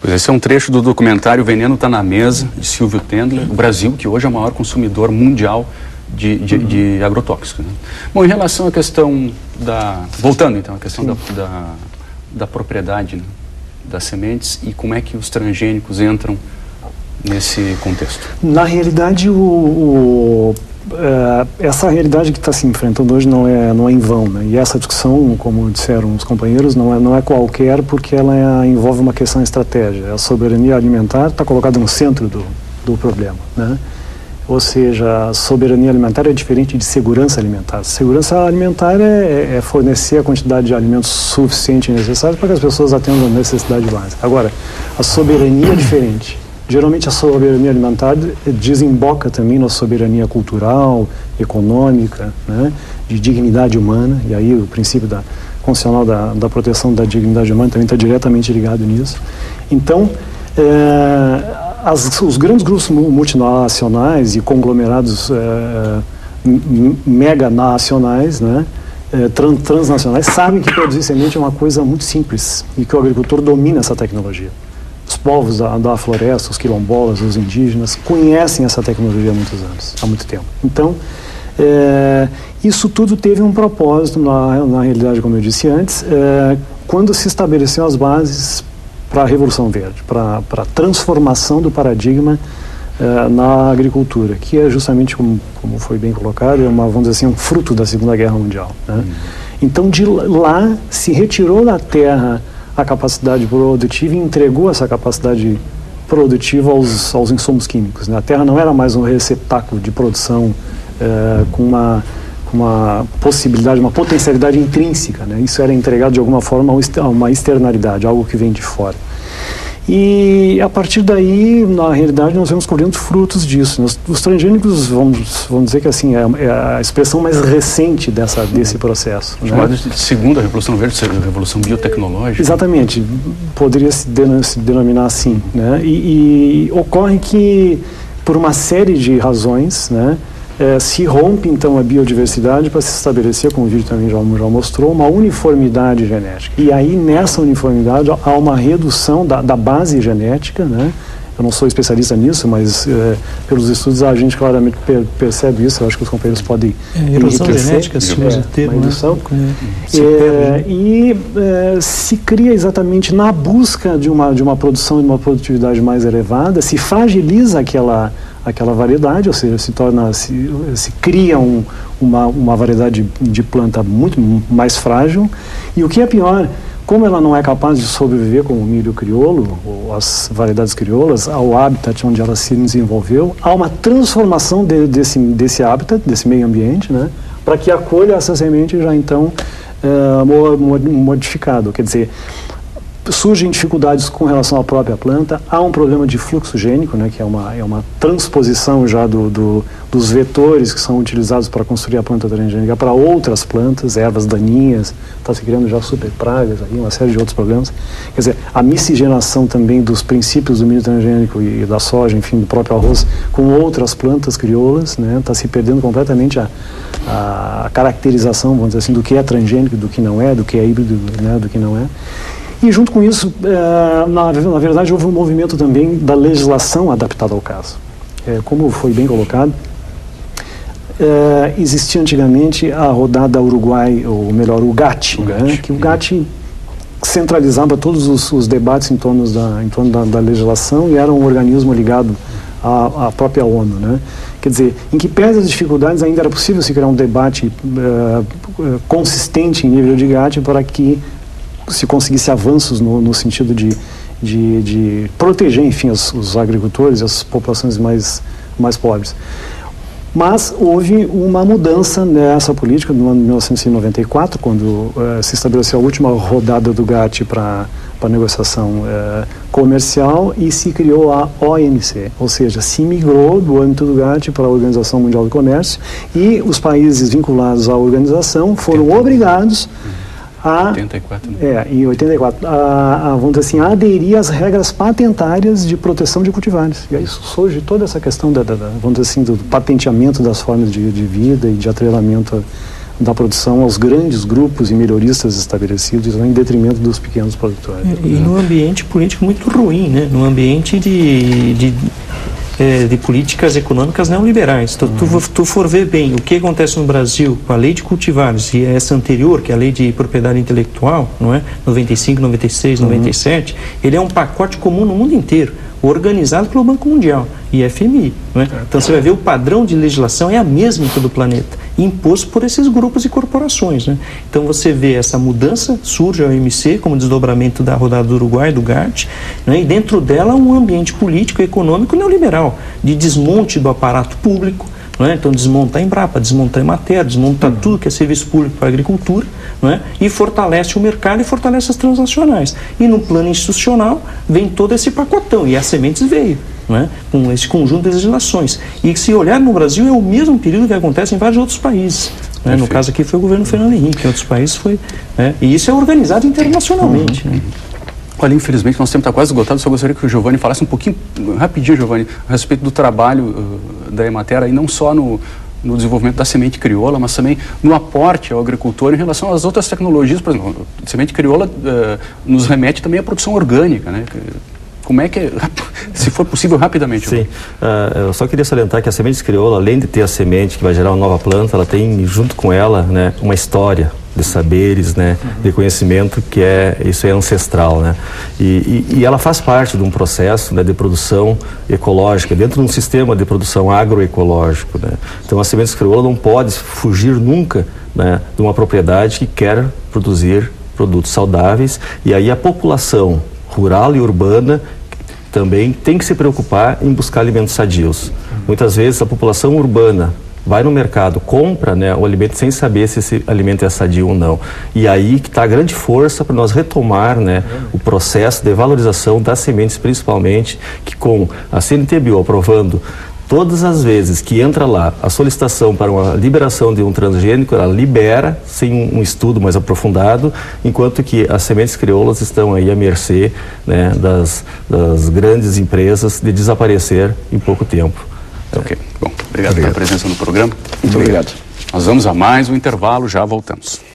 Pois esse é um trecho do documentário Veneno Tá na Mesa, de Silvio Tendler, o Brasil, que hoje é o maior consumidor mundial de agrotóxicos. Né? Bom, em relação à questão voltando então, à questão da propriedade, né, das sementes e como é que os transgênicos entram nesse contexto. Na realidade, essa realidade que está se enfrentando hoje não é em vão, né? E essa discussão, como disseram os companheiros, não é qualquer, porque ela envolve uma questão de estratégia. A soberania alimentar está colocada no centro do problema, né? Ou seja, a soberania alimentar é diferente de segurança alimentar. Segurança alimentar é fornecer a quantidade de alimentos suficiente e necessária para que as pessoas atendam a necessidade básica. Agora, a soberania é diferente. Geralmente a soberania alimentar desemboca também na soberania cultural, econômica, né, de dignidade humana, e aí o princípio constitucional da proteção da dignidade humana também está diretamente ligado nisso. Então, os grandes grupos multinacionais e conglomerados meganacionais, né, transnacionais, sabem que produzir semente é uma coisa muito simples e que o agricultor domina essa tecnologia. Os povos da floresta, os quilombolas, os indígenas, conhecem essa tecnologia há muito tempo. Então, isso tudo teve um propósito, na realidade, como eu disse antes, quando se estabeleceu as bases para a Revolução Verde, para a transformação do paradigma na agricultura, que é justamente, como foi bem colocado, vamos dizer assim, um fruto da Segunda Guerra Mundial, né? Então, de lá, se retirou da terra a capacidade produtiva e entregou essa capacidade produtiva aos insumos químicos, né? A terra não era mais um receptáculo de produção com uma possibilidade, uma potencialidade intrínseca, né? Isso era entregado de alguma forma a uma externalidade, algo que vem de fora. E a partir daí, na realidade, nós vamos colhendo frutos disso. Os transgênicos, vamos dizer que assim, é a expressão mais recente desse processo. Chamada de segunda Revolução Verde, Revolução Biotecnológica. Exatamente, poderia se denominar assim, né? E ocorre que, por uma série de razões, né, se rompe então a biodiversidade para se estabelecer, como o vídeo também já mostrou, uma uniformidade genética. E aí nessa uniformidade há uma redução da base genética, né? Eu não sou especialista nisso, mas pelos estudos a gente claramente percebe isso. Eu acho que os companheiros podem redução genética, se usa termo, uma redução. E se cria exatamente na busca de uma produção e de uma produtividade mais elevada, se fragiliza aquela variedade, ou seja, se cria uma variedade de planta muito mais frágil. E o que é pior, como ela não é capaz de sobreviver como o milho crioulo, ou as variedades crioulas, ao habitat onde ela se desenvolveu, há uma transformação desse habitat, desse meio ambiente, né, para que acolha essa semente já então modificada. Quer dizer, surgem dificuldades com relação à própria planta, há um problema de fluxo gênico, né, que é uma transposição já dos vetores que são utilizados para construir a planta transgênica para outras plantas, ervas daninhas, está se criando já super pragas, aí, uma série de outros problemas. Quer dizer, a miscigenação também dos princípios do milho transgênico e da soja, enfim, do próprio arroz, com outras plantas crioulas, né, está se perdendo completamente a caracterização, vamos dizer assim, do que é transgênico, do que não é, do que é híbrido, né, do que não é. E junto com isso, na verdade, houve um movimento também da legislação adaptada ao caso. Como foi bem colocado, existia antigamente a rodada Uruguai, ou melhor, o GATT, né? Que o GATT centralizava todos os debates em torno da legislação e era um organismo ligado à própria ONU, né? Quer dizer, em que pese as dificuldades, ainda era possível se criar um debate consistente em nível de GATT para que se conseguisse avanços no sentido de proteger, enfim, os agricultores e as populações mais pobres. Mas houve uma mudança nessa política no ano de 1994, quando se estabeleceu a última rodada do GATT para negociação comercial e se criou a OMC, ou seja, se migrou do âmbito do GATT para a Organização Mundial do Comércio e os países vinculados à organização foram obrigados em 84, vamos dizer assim, a aderir às regras patentárias de proteção de cultivares. E aí surge toda essa questão vamos dizer assim, do patenteamento das formas de vida e de atrelamento da produção aos grandes grupos e melhoristas estabelecidos, em detrimento dos pequenos produtores. E num ambiente político muito ruim, né? Num ambiente de políticas econômicas neoliberais. Então, tu for ver bem o que acontece no Brasil com a lei de cultivares e essa anterior, que é a lei de propriedade intelectual, não é? 95, 96, 97, ele é um pacote comum no mundo inteiro, organizado pelo Banco Mundial e FMI. Não é? Então você vai ver o padrão de legislação é a mesma em todo o planeta, imposto por esses grupos e corporações. Né? Então você vê essa mudança, surge a OMC como desdobramento da rodada do Uruguai, do GATT, né? E dentro dela um ambiente político e econômico neoliberal, de desmonte do aparato público. Não é? Então desmonta a Embrapa, desmonta a Emater, desmonta tudo que é serviço público para a agricultura, não é? E fortalece o mercado e fortalece as transnacionais. E no plano institucional vem todo esse pacotão, e a Sementes veio, não é? Com esse conjunto de legislações. E se olhar no Brasil é o mesmo período que acontece em vários outros países. Né? No caso aqui foi o governo Fernando Henrique, em outros países foi... Né? E isso é organizado internacionalmente. Né? Olha, infelizmente, nosso tempo está quase esgotado, só gostaria que o Giovanni falasse um pouquinho, rapidinho, Giovanni, a respeito do trabalho da Emater, aí não só no desenvolvimento da semente crioula, mas também no aporte ao agricultor em relação às outras tecnologias. Por exemplo, a semente crioula nos remete também à produção orgânica, né? Como é que, se for possível, rapidamente? Sim, eu só queria salientar que a semente crioula, além de ter a semente que vai gerar uma nova planta, ela tem junto com ela, né, uma história de saberes, né, de conhecimento que isso é ancestral, né, e ela faz parte de um processo, né, de produção ecológica dentro de um sistema de produção agroecológico, né. Então a semente crioula não pode fugir nunca, né, de uma propriedade que quer produzir produtos saudáveis, e aí a população rural e urbana também tem que se preocupar em buscar alimentos sadios. Muitas vezes a população urbana vai no mercado, compra, né, o alimento sem saber se esse alimento é sadio ou não. E aí que está a grande força para nós retomar, né, o processo de valorização das sementes, principalmente, que com a CNTBio aprovando todas as vezes que entra lá a solicitação para uma liberação de um transgênico, ela libera sem um estudo mais aprofundado, enquanto que as sementes crioulas estão aí à mercê, né, das grandes empresas de desaparecer em pouco tempo. Ok. Bom, obrigado pela presença no programa. Muito obrigado. Nós vamos a mais um intervalo, já voltamos.